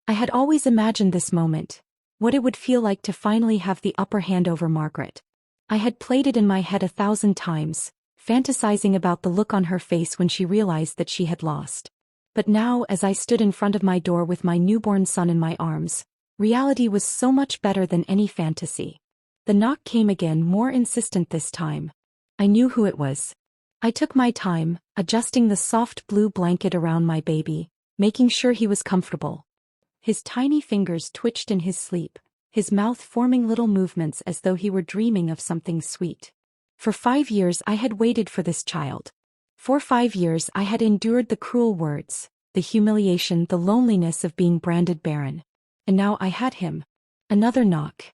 I had always imagined this moment, what it would feel like to finally have the upper hand over Margaret. I had played it in my head 1,000 times, fantasizing about the look on her face when she realized that she had lost. But now, as I stood in front of my door with my newborn son in my arms, reality was so much better than any fantasy. The knock came again, more insistent this time. I knew who it was. I took my time, adjusting the soft blue blanket around my baby, making sure he was comfortable. His tiny fingers twitched in his sleep, his mouth forming little movements as though he were dreaming of something sweet. For 5 years I had waited for this child. For 5 years I had endured the cruel words, the humiliation, the loneliness of being branded barren. And now I had him. Another knock.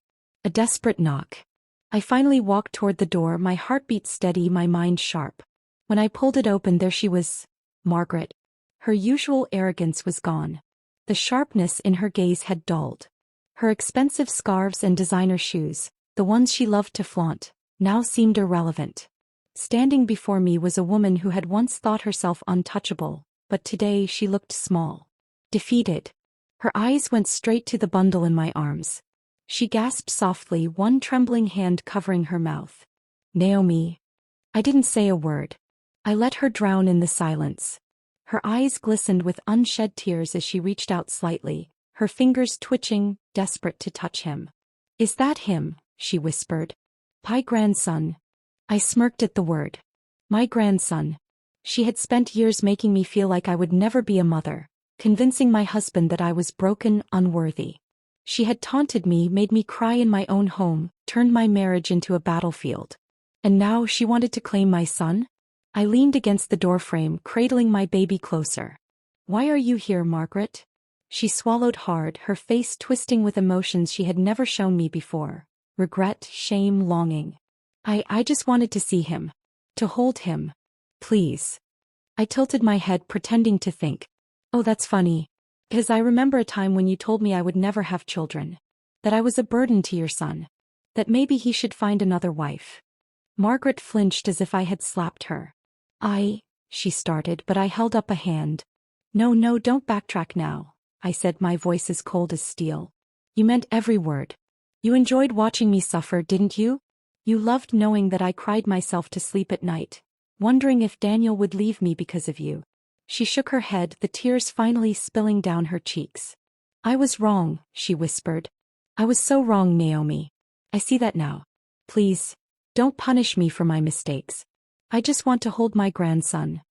A desperate knock. I finally walked toward the door, my heartbeat steady, my mind sharp. When I pulled it open, there she was, Margaret. Her usual arrogance was gone. The sharpness in her gaze had dulled. Her expensive scarves and designer shoes, the ones she loved to flaunt, now seemed irrelevant. Standing before me was a woman who had once thought herself untouchable, but today she looked small. Defeated. Her eyes went straight to the bundle in my arms. She gasped softly, one trembling hand covering her mouth. Naomi. I didn't say a word. I let her drown in the silence. Her eyes glistened with unshed tears as she reached out slightly, her fingers twitching, desperate to touch him. Is that him? She whispered. My grandson. I smirked at the word. My grandson. She had spent years making me feel like I would never be a mother, convincing my husband that I was broken, unworthy. She had taunted me, made me cry in my own home, turned my marriage into a battlefield. And now she wanted to claim my son? I leaned against the doorframe, cradling my baby closer. Why are you here, Margaret? She swallowed hard, her face twisting with emotions she had never shown me before. Regret, shame, longing. I just wanted to see him. To hold him. Please. I tilted my head, pretending to think. Oh, that's funny. Because I remember a time when you told me I would never have children. That I was a burden to your son. That maybe he should find another wife. Margaret flinched as if I had slapped her. She started, but I held up a hand. No, don't backtrack now, I said, my voice as cold as steel. You meant every word. You enjoyed watching me suffer, didn't you? You loved knowing that I cried myself to sleep at night, wondering if Daniel would leave me because of you. She shook her head, the tears finally spilling down her cheeks. I was wrong, she whispered. I was so wrong, Naomi. I see that now. Please, don't punish me for my mistakes. I just want to hold my grandson.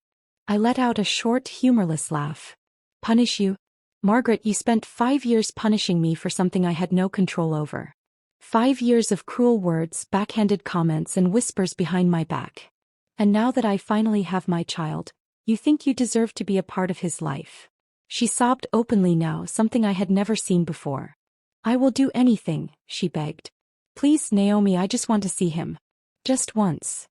I let out a short, humorless laugh. Punish you? Margaret, you spent 5 years punishing me for something I had no control over. 5 years of cruel words, backhanded comments, and whispers behind my back. And now that I finally have my child, you think you deserve to be a part of his life. She sobbed openly now, something I had never seen before. I will do anything, she begged. Please, Naomi, I just want to see him. Just once.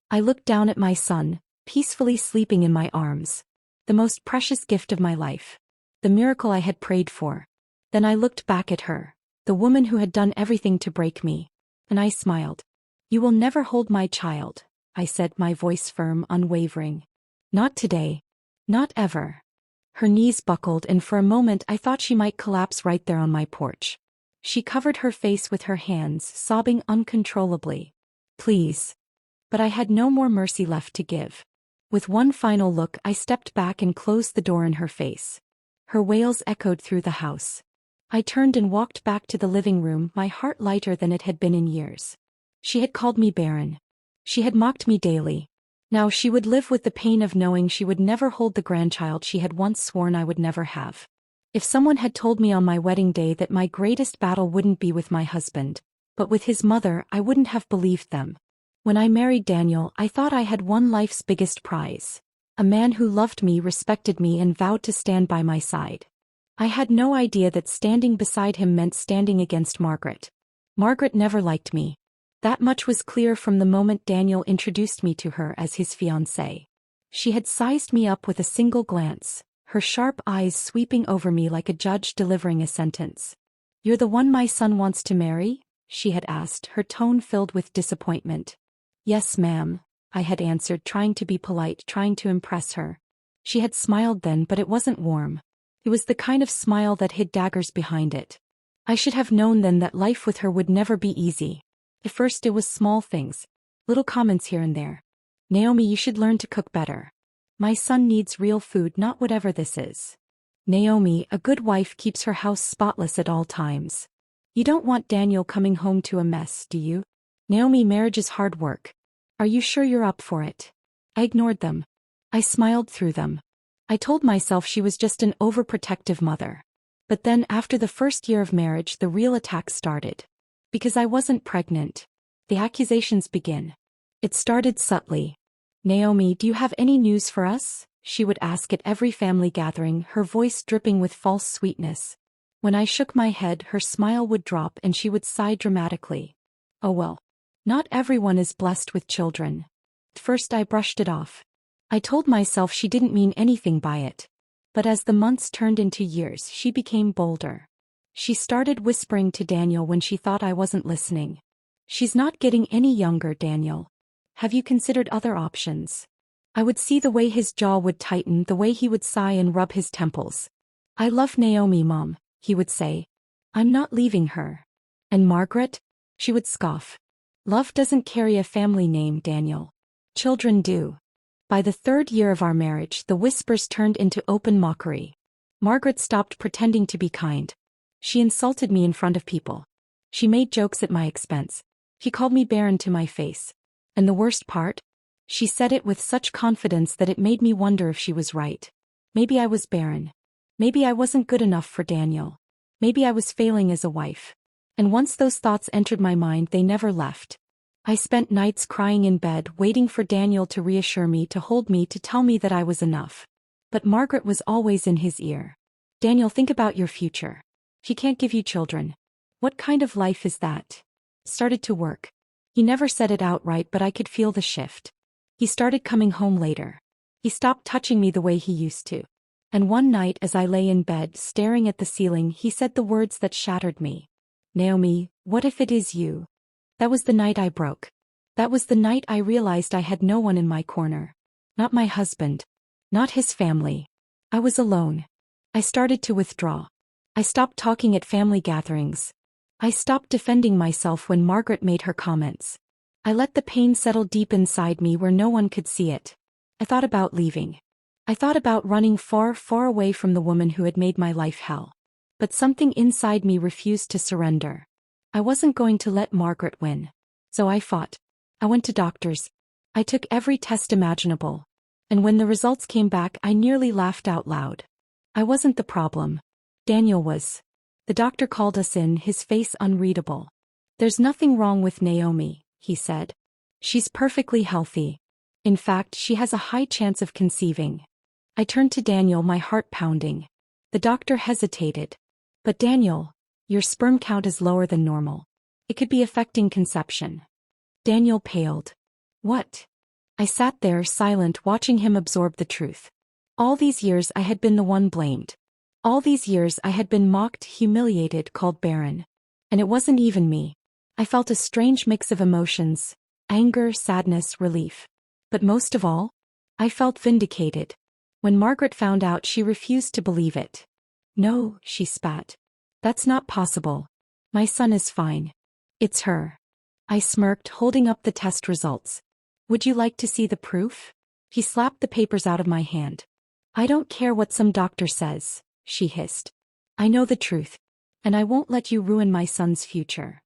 I looked down at my son, peacefully sleeping in my arms. The most precious gift of my life. The miracle I had prayed for. Then I looked back at her, the woman who had done everything to break me. And I smiled. You will never hold my child, I said, my voice firm, unwavering. Not today. Not ever. Her knees buckled, and for a moment I thought she might collapse right there on my porch. She covered her face with her hands, sobbing uncontrollably. Please. But I had no more mercy left to give. With one final look, I stepped back and closed the door in her face. Her wails echoed through the house. I turned and walked back to the living room, my heart lighter than it had been in years. She had called me barren. She had mocked me daily. Now she would live with the pain of knowing she would never hold the grandchild she had once sworn I would never have. If someone had told me on my wedding day that my greatest battle wouldn't be with my husband, but with his mother, I wouldn't have believed them. When I married Daniel, I thought I had won life's biggest prize. A man who loved me, respected me, and vowed to stand by my side. I had no idea that standing beside him meant standing against Margaret. Margaret never liked me. That much was clear from the moment Daniel introduced me to her as his fiancé. She had sized me up with a single glance, her sharp eyes sweeping over me like a judge delivering a sentence. You're the one my son wants to marry? She had asked, her tone filled with disappointment. Yes, ma'am, I had answered, trying to be polite, trying to impress her. She had smiled then, but it wasn't warm. It was the kind of smile that hid daggers behind it. I should have known then that life with her would never be easy. At first it was small things. Little comments here and there. Naomi, you should learn to cook better. My son needs real food, not whatever this is. Naomi, a good wife keeps her house spotless at all times. You don't want Daniel coming home to a mess, do you? Naomi, marriage is hard work. Are you sure you're up for it? I ignored them. I smiled through them. I told myself she was just an overprotective mother. But then after the first year of marriage the real attack started. Because I wasn't pregnant. The accusations begin. It started subtly. Naomi, do you have any news for us? She would ask at every family gathering, her voice dripping with false sweetness. When I shook my head her smile would drop and she would sigh dramatically. Oh well. Not everyone is blessed with children. At first I brushed it off. I told myself she didn't mean anything by it. But as the months turned into years she became bolder. She started whispering to Daniel when she thought I wasn't listening. She's not getting any younger, Daniel. Have you considered other options? I would see the way his jaw would tighten, the way he would sigh and rub his temples. I love Naomi, Mom, he would say. I'm not leaving her. And Margaret? She would scoff. Love doesn't carry a family name, Daniel. Children do. By the third year of our marriage the whispers turned into open mockery. Margaret stopped pretending to be kind. She insulted me in front of people. She made jokes at my expense. She called me Barren to my face. And the worst part? She said it with such confidence that it made me wonder if she was right. Maybe I was barren. Maybe I wasn't good enough for Daniel. Maybe I was failing as a wife. And once those thoughts entered my mind they never left. I spent nights crying in bed, waiting for Daniel to reassure me, to hold me, to tell me that I was enough. But Margaret was always in his ear. Daniel, think about your future. She can't give you children. What kind of life is that? Started to work. He never said it outright, but I could feel the shift. He started coming home later. He stopped touching me the way he used to. And one night as I lay in bed staring at the ceiling he said the words that shattered me. Naomi, what if it is you? That was the night I broke. That was the night I realized I had no one in my corner. Not my husband. Not his family. I was alone. I started to withdraw. I stopped talking at family gatherings. I stopped defending myself when Margaret made her comments. I let the pain settle deep inside me where no one could see it. I thought about leaving. I thought about running far, far away from the woman who had made my life hell. But something inside me refused to surrender. I wasn't going to let Margaret win. So I fought. I went to doctors. I took every test imaginable. And when the results came back I nearly laughed out loud. I wasn't the problem. Daniel was. The doctor called us in, his face unreadable. There's nothing wrong with Naomi, he said. She's perfectly healthy. In fact, she has a high chance of conceiving. I turned to Daniel, my heart pounding. The doctor hesitated. But Daniel, your sperm count is lower than normal. It could be affecting conception. Daniel paled. What? I sat there silent, watching him absorb the truth. All these years I had been the one blamed. All these years I had been mocked, humiliated, called barren. And it wasn't even me. I felt a strange mix of emotions: anger, sadness, relief. But most of all, I felt vindicated. When Margaret found out she refused to believe it. No, she spat. That's not possible. My son is fine. It's her. I smirked, holding up the test results. Would you like to see the proof? He slapped the papers out of my hand. I don't care what some doctor says, she hissed. I know the truth. And I won't let you ruin my son's future.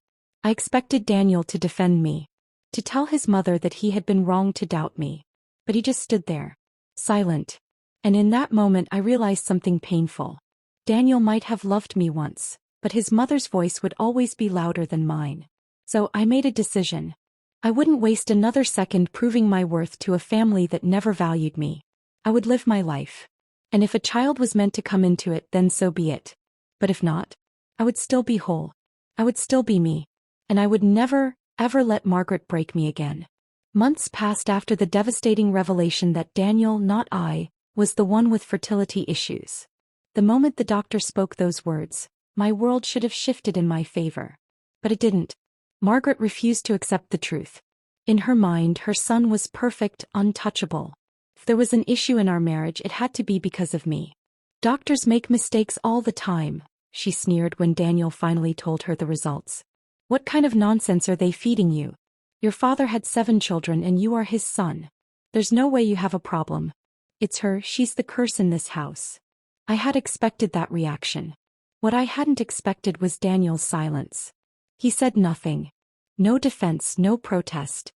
I expected Daniel to defend me. To tell his mother that he had been wrong, to doubt me. But he just stood there. Silent. And in that moment I realized something painful. Daniel might have loved me once, but his mother's voice would always be louder than mine. So I made a decision. I wouldn't waste another second proving my worth to a family that never valued me. I would live my life. And if a child was meant to come into it, then so be it. But if not, I would still be whole. I would still be me. And I would never, ever let Margaret break me again. Months passed after the devastating revelation that Daniel, not I, was the one with fertility issues. The moment the doctor spoke those words, my world should have shifted in my favor. But it didn't. Margaret refused to accept the truth. In her mind, her son was perfect, untouchable. If there was an issue in our marriage, it had to be because of me. Doctors make mistakes all the time, she sneered when Daniel finally told her the results. What kind of nonsense are they feeding you? Your father had 7 children and you are his son. There's no way you have a problem. It's her, she's the curse in this house. I had expected that reaction. What I hadn't expected was Daniel's silence. He said nothing. No defense, no protest.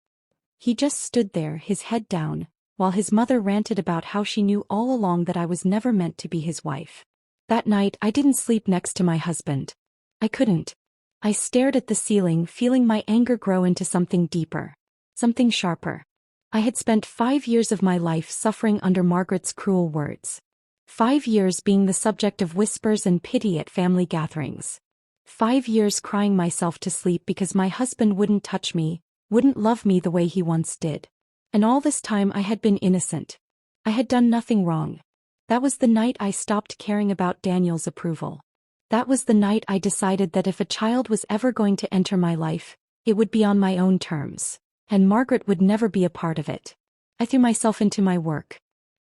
He just stood there, his head down, while his mother ranted about how she knew all along that I was never meant to be his wife. That night I didn't sleep next to my husband. I couldn't. I stared at the ceiling, feeling my anger grow into something deeper. Something sharper. I had spent 5 years of my life suffering under Margaret's cruel words. 5 years being the subject of whispers and pity at family gatherings. 5 years crying myself to sleep because my husband wouldn't touch me, wouldn't love me the way he once did. And all this time I had been innocent. I had done nothing wrong. That was the night I stopped caring about Daniel's approval. That was the night I decided that if a child was ever going to enter my life, it would be on my own terms, and Margaret would never be a part of it. I threw myself into my work.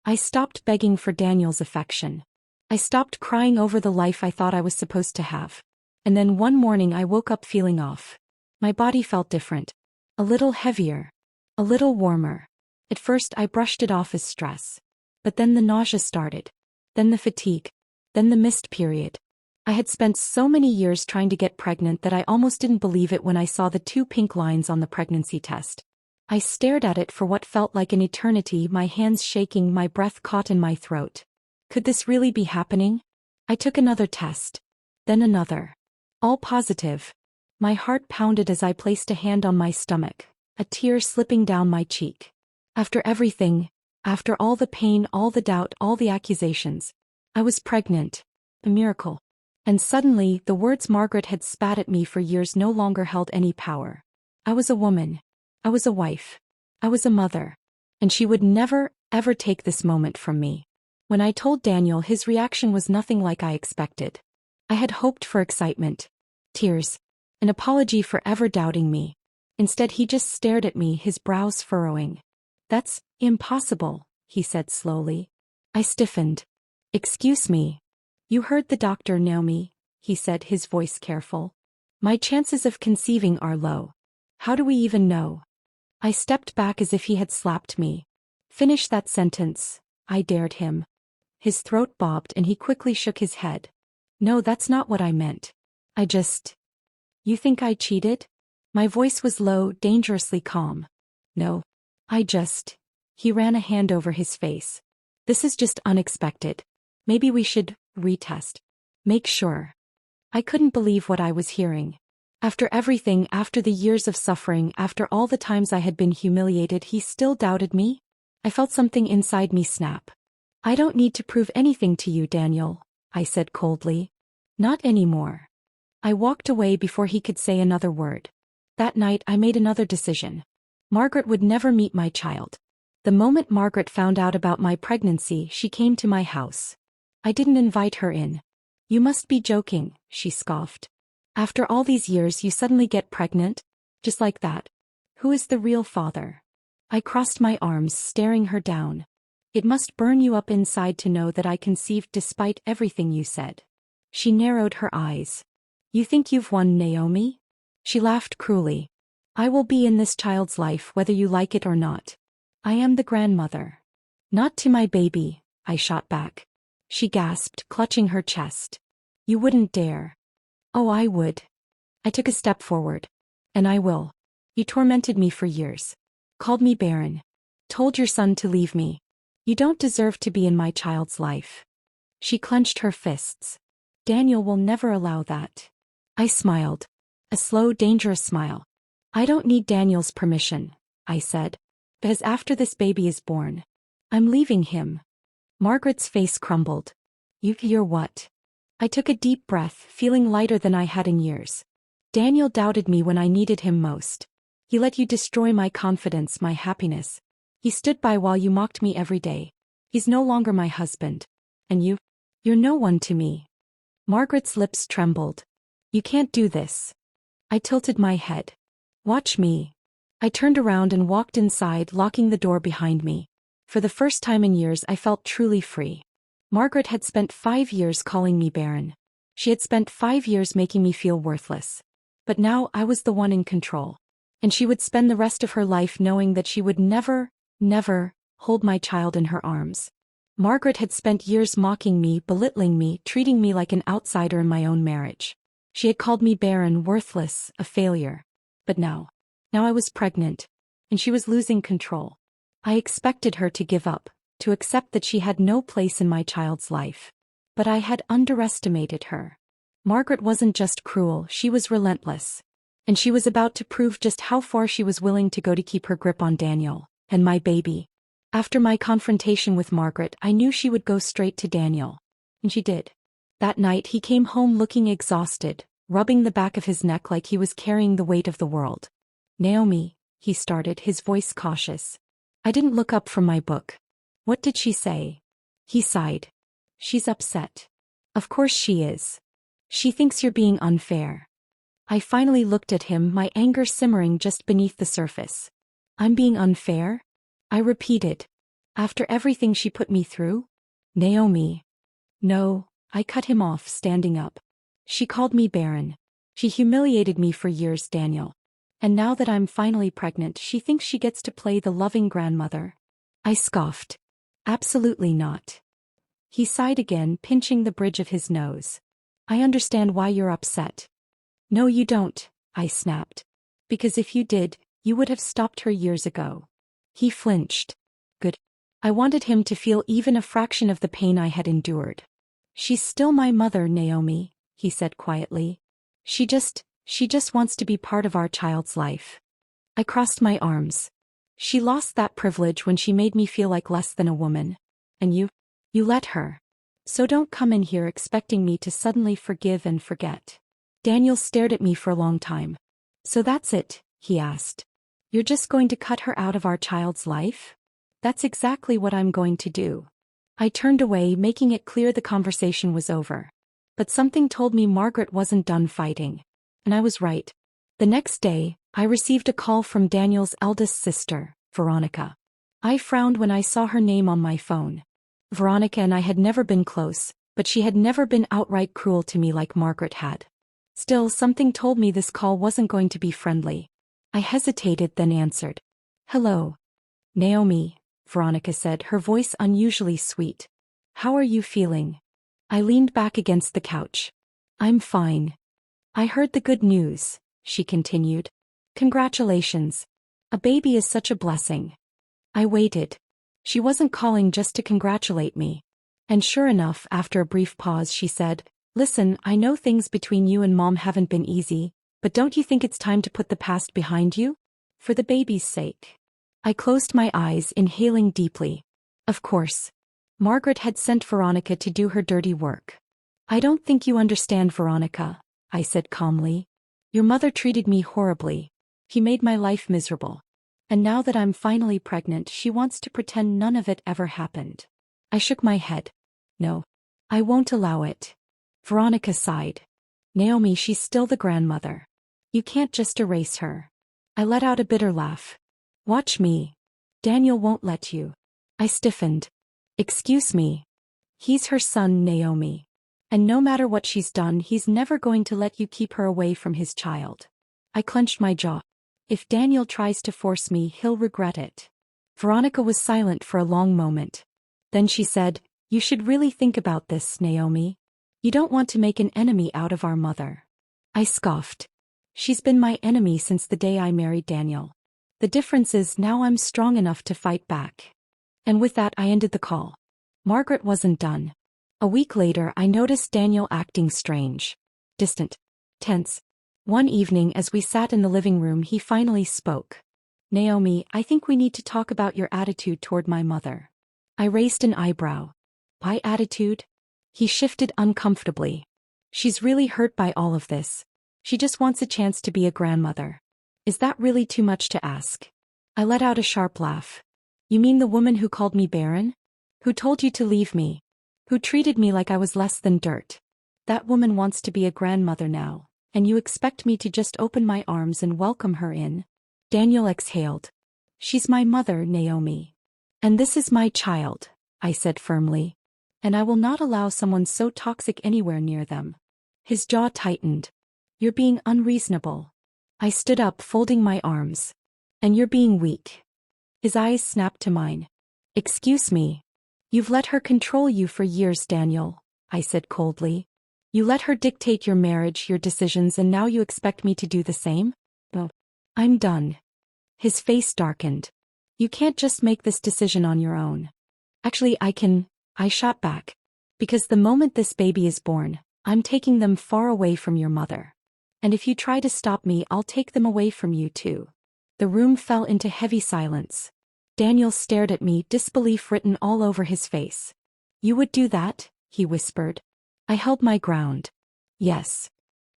I stopped begging for Daniel's affection. I stopped crying over the life I thought I was supposed to have. And then one morning I woke up feeling off. My body felt different. A little heavier. A little warmer. At first I brushed it off as stress. But then the nausea started. Then the fatigue. Then the missed period. I had spent so many years trying to get pregnant that I almost didn't believe it when I saw the 2 pink lines on the pregnancy test. I stared at it for what felt like an eternity, my hands shaking, my breath caught in my throat. Could this really be happening? I took another test. Then another. All positive. My heart pounded as I placed a hand on my stomach, a tear slipping down my cheek. After everything, after all the pain, all the doubt, all the accusations, I was pregnant. A miracle. And suddenly, the words Margaret had spat at me for years no longer held any power. I was a woman. I was a wife. I was a mother. And she would never, ever take this moment from me. When I told Daniel, his reaction was nothing like I expected. I had hoped for excitement. Tears. An apology for ever doubting me. Instead he just stared at me, his brows furrowing. That's impossible, he said slowly. I stiffened. Excuse me. You heard the doctor, Naomi, he said, his voice careful. My chances of conceiving are low. How do we even know? I stepped back as if he had slapped me. Finish that sentence, I dared him. His throat bobbed and he quickly shook his head. No, that's not what I meant. You think I cheated? My voice was low, dangerously calm. No. He ran a hand over his face. This is just unexpected. Maybe we should retest. Make sure. I couldn't believe what I was hearing. After everything, after the years of suffering, after all the times I had been humiliated, he still doubted me? I felt something inside me snap. I don't need to prove anything to you, Daniel, I said coldly. Not anymore. I walked away before he could say another word. That night I made another decision. Margaret would never meet my child. The moment Margaret found out about my pregnancy, she came to my house. I didn't invite her in. You must be joking, she scoffed. After all these years you suddenly get pregnant? Just like that. Who is the real father? I crossed my arms, staring her down. It must burn you up inside to know that I conceived despite everything you said. She narrowed her eyes. You think you've won, Naomi? She laughed cruelly. I will be in this child's life whether you like it or not. I am the grandmother. Not to my baby, I shot back. She gasped, clutching her chest. You wouldn't dare. Oh, I would. I took a step forward. And I will. You tormented me for years. Called me Barren. Told your son to leave me. You don't deserve to be in my child's life. She clenched her fists. Daniel will never allow that. I smiled. A slow, dangerous smile. I don't need Daniel's permission, I said. Because after this baby is born, I'm leaving him. Margaret's face crumbled. You're what? I took a deep breath, feeling lighter than I had in years. Daniel doubted me when I needed him most. He let you destroy my confidence, my happiness. He stood by while you mocked me every day. He's no longer my husband. And you're no one to me. Margaret's lips trembled. You can't do this. I tilted my head. Watch me. I turned around and walked inside, locking the door behind me. For the first time in years I felt truly free. Margaret had spent 5 years calling me Barren. She had spent 5 years making me feel worthless. But now I was the one in control. And she would spend the rest of her life knowing that she would never, never, hold my child in her arms. Margaret had spent years mocking me, belittling me, treating me like an outsider in my own marriage. She had called me barren, worthless, a failure. But now I was pregnant. And she was losing control. I expected her to give up, to accept that she had no place in my child's life. But I had underestimated her. Margaret wasn't just cruel, she was relentless. And she was about to prove just how far she was willing to go to keep her grip on Daniel, and my baby. After my confrontation with Margaret, I knew she would go straight to Daniel. And she did. That night he came home looking exhausted, rubbing the back of his neck like he was carrying the weight of the world. "Naomi," he started, his voice cautious. I didn't look up from my book. "What did she say?" He sighed. "She's upset." "Of course she is. She thinks you're being unfair." I finally looked at him, my anger simmering just beneath the surface. "I'm being unfair?" I repeated. "After everything she put me through?" "Naomi." "No," I cut him off, standing up. "She called me barren. She humiliated me for years, Daniel. And now that I'm finally pregnant, she thinks she gets to play the loving grandmother." I scoffed. "Absolutely not." He sighed again, pinching the bridge of his nose. "I understand why you're upset." "No, you don't," I snapped. "Because if you did, you would have stopped her years ago." He flinched. Good. I wanted him to feel even a fraction of the pain I had endured. "She's still my mother, Naomi," he said quietly. She just wants to be part of our child's life." I crossed my arms. "She lost that privilege when she made me feel like less than a woman. And you let her. So don't come in here expecting me to suddenly forgive and forget." Daniel stared at me for a long time. "So that's it?" he asked. "You're just going to cut her out of our child's life?" "That's exactly what I'm going to do." I turned away, making it clear the conversation was over. But something told me Margaret wasn't done fighting. And I was right. The next day, I received a call from Daniel's eldest sister, Veronica. I frowned when I saw her name on my phone. Veronica and I had never been close, but she had never been outright cruel to me like Margaret had. Still, something told me this call wasn't going to be friendly. I hesitated, then answered. "Hello. Naomi," Veronica said, her voice unusually sweet. "How are you feeling?" I leaned back against the couch. "I'm fine." "I heard the good news," she continued. "Congratulations. A baby is such a blessing." I waited. She wasn't calling just to congratulate me. And sure enough, after a brief pause, she said, "Listen, I know things between you and Mom haven't been easy, but don't you think it's time to put the past behind you? For the baby's sake." I closed my eyes, inhaling deeply. Of course. Margaret had sent Veronica to do her dirty work. "I don't think you understand, Veronica," I said calmly. "Your mother treated me horribly. She made my life miserable. And now that I'm finally pregnant, she wants to pretend none of it ever happened." I shook my head. "No. I won't allow it." Veronica sighed. "Naomi, she's still the grandmother. You can't just erase her." I let out a bitter laugh. "Watch me. Daniel won't let you." I stiffened. "Excuse me. He's her son, Naomi. And no matter what she's done, he's never going to let you keep her away from his child." I clenched my jaw. "If Daniel tries to force me, he'll regret it." Veronica was silent for a long moment. Then she said, "You should really think about this, Naomi. You don't want to make an enemy out of our mother." I scoffed. "She's been my enemy since the day I married Daniel. The difference is now I'm strong enough to fight back." And with that, I ended the call. Margaret wasn't done. A week later, I noticed Daniel acting strange. Distant. Tense. One evening, as we sat in the living room, he finally spoke. "Naomi, I think we need to talk about your attitude toward my mother." I raised an eyebrow. "My attitude?" He shifted uncomfortably. "She's really hurt by all of this. She just wants a chance to be a grandmother. Is that really too much to ask?" I let out a sharp laugh. "You mean the woman who called me barren? Who told you to leave me? Who treated me like I was less than dirt? That woman wants to be a grandmother now, and you expect me to just open my arms and welcome her in?" Daniel exhaled. "She's my mother, Naomi. And this is my child," I said firmly. and I will not allow someone so toxic anywhere near them. His jaw tightened. You're being unreasonable. I stood up, folding my arms. And you're being weak. His eyes snapped to mine. Excuse me. You've let her control you for years, Daniel, I said coldly. You let her dictate your marriage, your decisions, and now you expect me to do the same? Oh, I'm done. His face darkened. You can't just make this decision on your own. Actually, I can, I shot back. Because the moment this baby is born, I'm taking them far away from your mother. And if you try to stop me, I'll take them away from you too. The room fell into heavy silence. Daniel stared at me, disbelief written all over his face. You would do that? He whispered. I held my ground. Yes.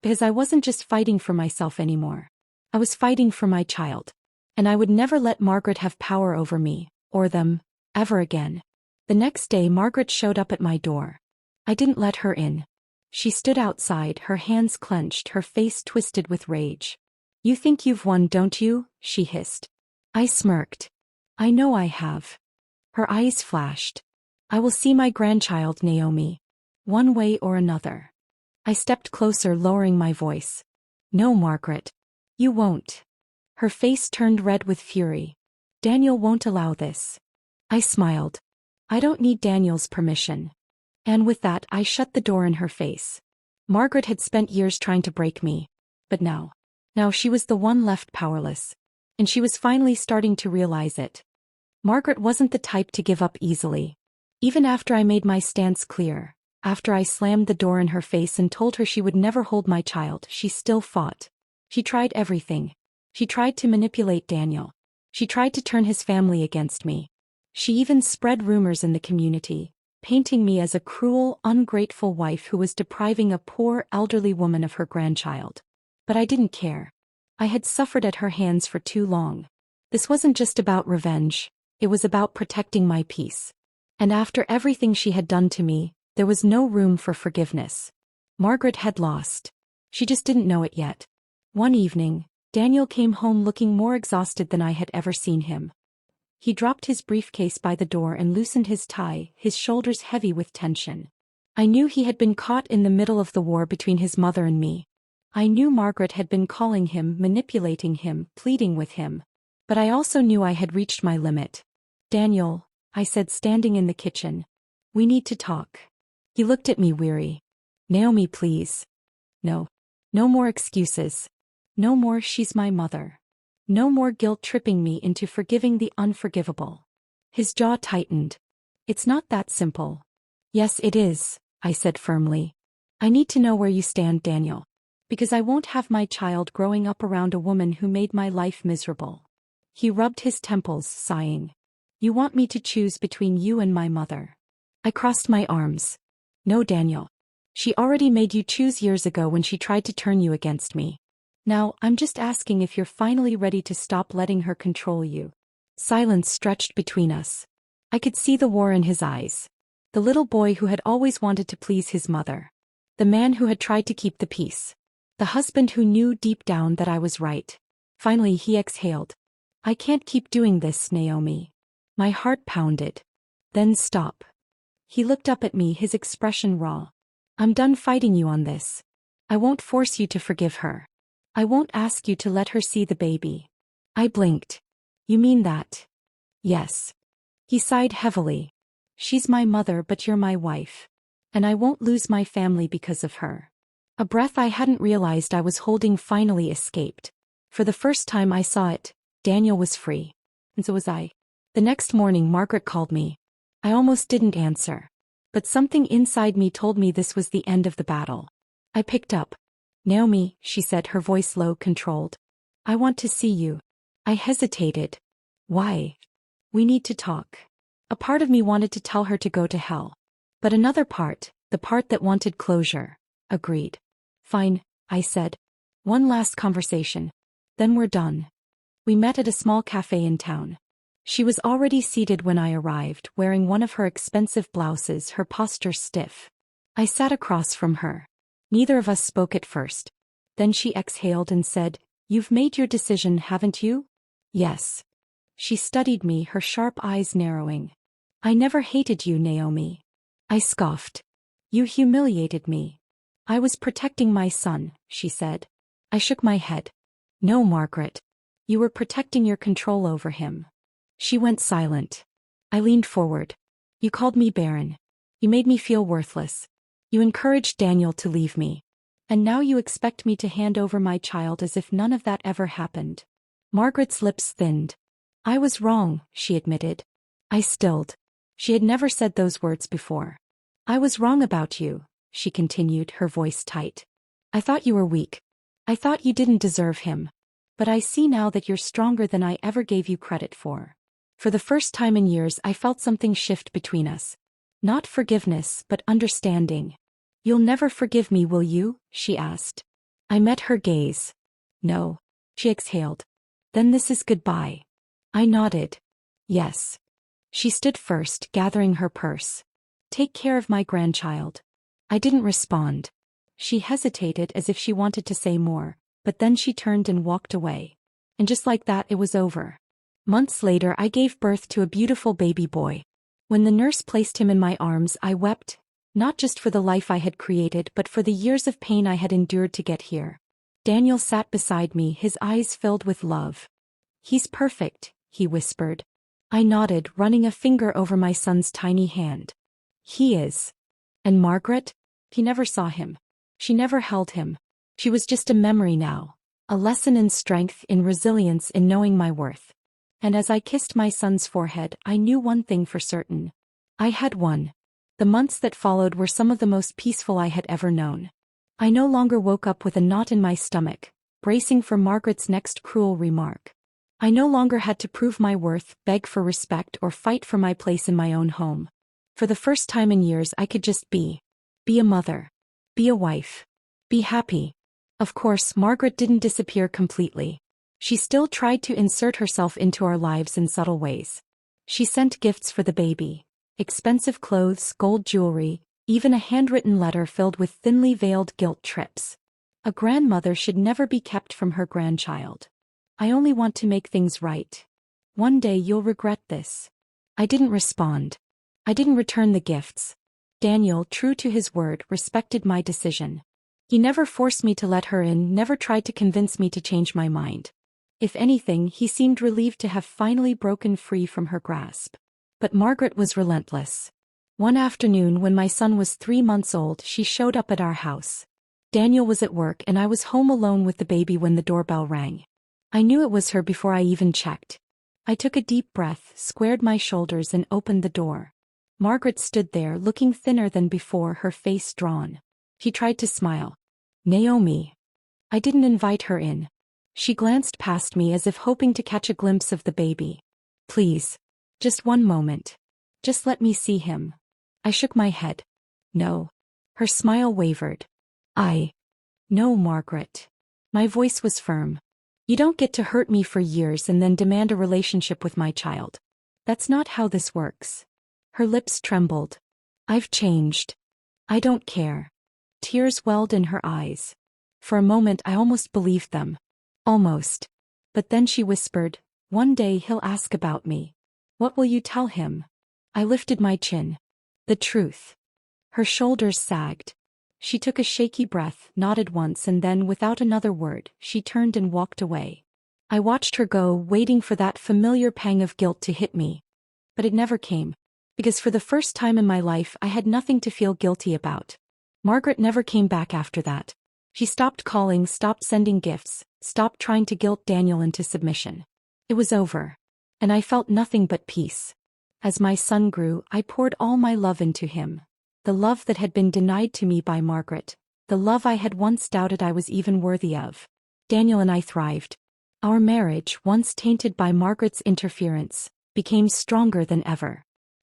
Because I wasn't just fighting for myself anymore. I was fighting for my child. And I would never let Margaret have power over me, or them, ever again. The next day Margaret showed up at my door. I didn't let her in. She stood outside, her hands clenched, her face twisted with rage. You think you've won, don't you? She hissed. I smirked. I know I have. Her eyes flashed. I will see my grandchild, Naomi. One way or another. I stepped closer, lowering my voice. No, Margaret. You won't. Her face turned red with fury. Daniel won't allow this. I smiled. I don't need Daniel's permission. And with that, I shut the door in her face. Margaret had spent years trying to break me. But now she was the one left powerless. And she was finally starting to realize it. Margaret wasn't the type to give up easily. Even after I made my stance clear, after I slammed the door in her face and told her she would never hold my child, she still fought. She tried everything. She tried to manipulate Daniel. She tried to turn his family against me. She even spread rumors in the community, painting me as a cruel, ungrateful wife who was depriving a poor, elderly woman of her grandchild. But I didn't care. I had suffered at her hands for too long. This wasn't just about revenge, it was about protecting my peace. And after everything she had done to me, there was no room for forgiveness. Margaret had lost. She just didn't know it yet. One evening, Daniel came home looking more exhausted than I had ever seen him. He dropped his briefcase by the door and loosened his tie, his shoulders heavy with tension. I knew he had been caught in the middle of the war between his mother and me. I knew Margaret had been calling him, manipulating him, pleading with him. But I also knew I had reached my limit. Daniel, I said, standing in the kitchen. We need to talk. He looked at me weary. Naomi, please. No. No more excuses. No more she's my mother. No more guilt-tripping me into forgiving the unforgivable. His jaw tightened. It's not that simple. Yes, it is, I said firmly. I need to know where you stand, Daniel. Because I won't have my child growing up around a woman who made my life miserable. He rubbed his temples, sighing. You want me to choose between you and my mother. I crossed my arms. No, Daniel. She already made you choose years ago when she tried to turn you against me. Now, I'm just asking if you're finally ready to stop letting her control you. Silence stretched between us. I could see the war in his eyes. The little boy who had always wanted to please his mother. The man who had tried to keep the peace. The husband who knew deep down that I was right. Finally, he exhaled. I can't keep doing this, Naomi. My heart pounded. Then stop. He looked up at me, his expression raw. I'm done fighting you on this. I won't force you to forgive her. I won't ask you to let her see the baby. I blinked. You mean that? Yes. He sighed heavily. She's my mother, but you're my wife. And I won't lose my family because of her. A breath I hadn't realized I was holding finally escaped. For the first time I saw it, Daniel was free. And so was I. The next morning Margaret called me. I almost didn't answer. But something inside me told me this was the end of the battle. I picked up. Naomi, she said, her voice low, controlled. I want to see you. I hesitated. Why? We need to talk. A part of me wanted to tell her to go to hell. But another part, the part that wanted closure, agreed. Fine, I said. One last conversation. Then we're done. We met at a small cafe in town. She was already seated when I arrived, wearing one of her expensive blouses, her posture stiff. I sat across from her. Neither of us spoke at first. Then she exhaled and said, You've made your decision, haven't you? Yes. She studied me, her sharp eyes narrowing. I never hated you, Naomi. I scoffed. You humiliated me. I was protecting my son, she said. I shook my head. No, Margaret. You were protecting your control over him. She went silent. I leaned forward. You called me Barren. You made me feel worthless. You encouraged Daniel to leave me. And now you expect me to hand over my child as if none of that ever happened. Margaret's lips thinned. I was wrong, she admitted. I stilled. She had never said those words before. I was wrong about you, she continued, her voice tight. I thought you were weak. I thought you didn't deserve him. But I see now that you're stronger than I ever gave you credit for. For the first time in years I felt something shift between us. Not forgiveness, but understanding. You'll never forgive me, will you? She asked. I met her gaze. No. She exhaled. Then this is goodbye. I nodded. Yes. She stood first, gathering her purse. Take care of my grandchild. I didn't respond. She hesitated as if she wanted to say more, but then she turned and walked away. And just like that it was over. Months later I gave birth to a beautiful baby boy. When the nurse placed him in my arms I wept, not just for the life I had created but for the years of pain I had endured to get here. Daniel sat beside me, his eyes filled with love. He's perfect, he whispered. I nodded, running a finger over my son's tiny hand. He is. And Margaret? He never saw him. She never held him. She was just a memory now. A lesson in strength, in resilience, in knowing my worth. And as I kissed my son's forehead, I knew one thing for certain. I had won. The months that followed were some of the most peaceful I had ever known. I no longer woke up with a knot in my stomach, bracing for Margaret's next cruel remark. I no longer had to prove my worth, beg for respect, or fight for my place in my own home. For the first time in years I could just be. Be a mother. Be a wife. Be happy. Of course, Margaret didn't disappear completely. She still tried to insert herself into our lives in subtle ways. She sent gifts for the baby. Expensive clothes, gold jewelry, even a handwritten letter filled with thinly veiled guilt trips. A grandmother should never be kept from her grandchild. I only want to make things right. One day you'll regret this. I didn't respond. I didn't return the gifts. Daniel, true to his word, respected my decision. He never forced me to let her in, never tried to convince me to change my mind. If anything, he seemed relieved to have finally broken free from her grasp. But Margaret was relentless. One afternoon when my son was 3 months old, she showed up at our house. Daniel was at work and I was home alone with the baby when the doorbell rang. I knew it was her before I even checked. I took a deep breath, squared my shoulders and opened the door. Margaret stood there, looking thinner than before, her face drawn. She tried to smile. Naomi. I didn't invite her in. She glanced past me as if hoping to catch a glimpse of the baby. Please. Just one moment. Just let me see him. I shook my head. No. Her smile wavered. No, Margaret. My voice was firm. You don't get to hurt me for years and then demand a relationship with my child. That's not how this works. Her lips trembled. I've changed. I don't care. Tears welled in her eyes. For a moment I almost believed them. Almost. But then she whispered, one day he'll ask about me. What will you tell him? I lifted my chin. The truth. Her shoulders sagged. She took a shaky breath, nodded once and then, without another word, she turned and walked away. I watched her go, waiting for that familiar pang of guilt to hit me. But it never came. Because for the first time in my life I had nothing to feel guilty about. Margaret never came back after that. She stopped calling, stopped sending gifts, stopped trying to guilt Daniel into submission. It was over. And I felt nothing but peace. As my son grew, I poured all my love into him. The love that had been denied to me by Margaret. The love I had once doubted I was even worthy of. Daniel and I thrived. Our marriage, once tainted by Margaret's interference, became stronger than ever.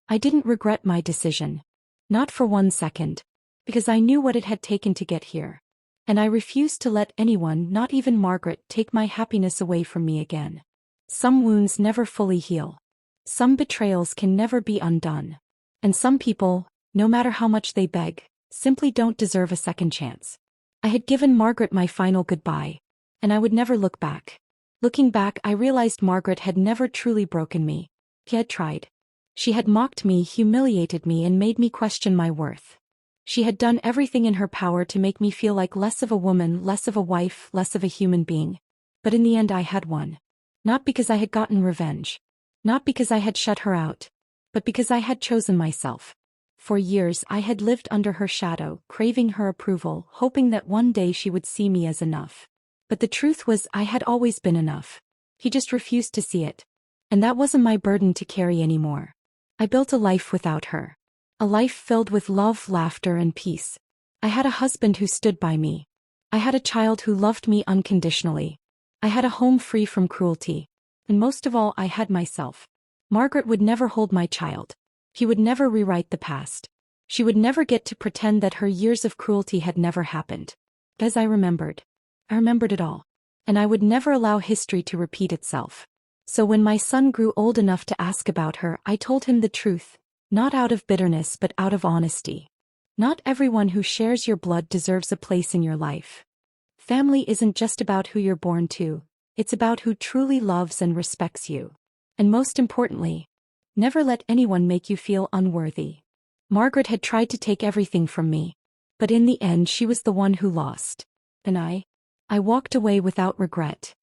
I didn't regret my decision. Not for 1 second. Because I knew what it had taken to get here. And I refused to let anyone, not even Margaret, take my happiness away from me again. Some wounds never fully heal. Some betrayals can never be undone. And some people, no matter how much they beg, simply don't deserve a second chance. I had given Margaret my final goodbye. And I would never look back. Looking back, I realized Margaret had never truly broken me. She had tried. She had mocked me, humiliated me, and made me question my worth. She had done everything in her power to make me feel like less of a woman, less of a wife, less of a human being. But in the end I had won. Not because I had gotten revenge. Not because I had shut her out. But because I had chosen myself. For years I had lived under her shadow, craving her approval, hoping that one day she would see me as enough. But the truth was I had always been enough. He just refused to see it. And that wasn't my burden to carry anymore. I built a life without her. A life filled with love, laughter, and peace. I had a husband who stood by me. I had a child who loved me unconditionally. I had a home free from cruelty. And most of all, I had myself. Margaret would never hold my child. He would never rewrite the past. She would never get to pretend that her years of cruelty had never happened. As I remembered it all. And I would never allow history to repeat itself. So when my son grew old enough to ask about her, I told him the truth, not out of bitterness but out of honesty. Not everyone who shares your blood deserves a place in your life. Family isn't just about who you're born to, it's about who truly loves and respects you. And most importantly, never let anyone make you feel unworthy. Margaret had tried to take everything from me. But in the end she was the one who lost. And I walked away without regret.